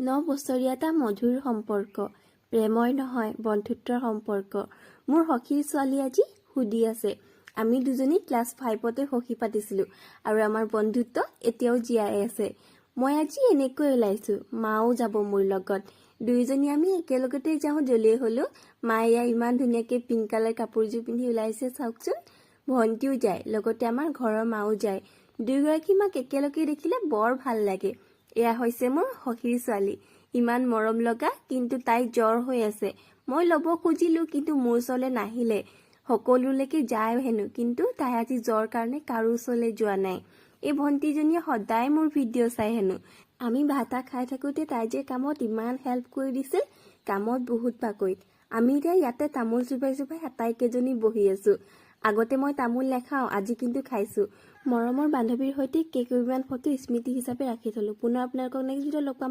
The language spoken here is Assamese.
9 বছৰীয়া এটা মধুৰ সম্পৰ্ক, প্ৰেমৰ নহয় বন্ধুত্বৰ সম্পৰ্ক। মোৰ সখীৰ ছোৱালী আজি সুধি আছে। আমি দুজনী ক্লাছ 5তে সখী পাতিছিলোঁ আৰু আমাৰ বন্ধুত্ব এতিয়াও জীয়াই আছে। মই আজি এনেকৈ ওলাইছোঁ, মাও যাব মোৰ লগত। দুইজনী আমি একেলগতে যাওঁ জলিয়ে হ'লেও। মায়ে ইমান ধুনীয়াকৈ পিংক কালাৰ কাপোৰযোৰ পিন্ধি ওলাইছে চাওকচোন। ভণ্টিও যায়, লগতে আমাৰ ঘৰৰ মাও যায়। দুয়োগৰাকী মাক একেলগে দেখিলে বৰ ভাল লাগে। এয়া হৈছে মোৰ সখীৰ ছোৱালী, ইমান মৰম লগা, কিন্তু তাই জ্বৰ হৈ আছে। মই ল'ব খুজিলোঁ কিন্তু মোৰ ওচৰলৈ নাহিলে। সকলোলৈকে যায় হেনো, কিন্তু তাই আজি জ্বৰ কাৰণে কাৰো ওচৰলৈ যোৱা নাই। এই ভণ্টিজনীয়ে সদায় মোৰ ভিডিঅ' চাই হেনো। আমি ভাত খাই থাকোঁতে তাই যে কামত ইমান হেল্প কৰি দিছিল, কামত বহুত পাকৈত। আমি এতিয়া ইয়াতে তামোল চুবাই চুবাই আটাইকেইজনী বহি আছোঁ। আগতে মই তামোল নাখাওঁ, আজি কিন্তু খাইছোঁ। মৰমৰ বান্ধৱীৰ সৈতে কেইকপিমান ফটো স্মৃতি হিচাপে ৰাখি থলোঁ। পুনৰ আপোনালোকক নেক্সট ভিডিঅ'ত লগ পাম।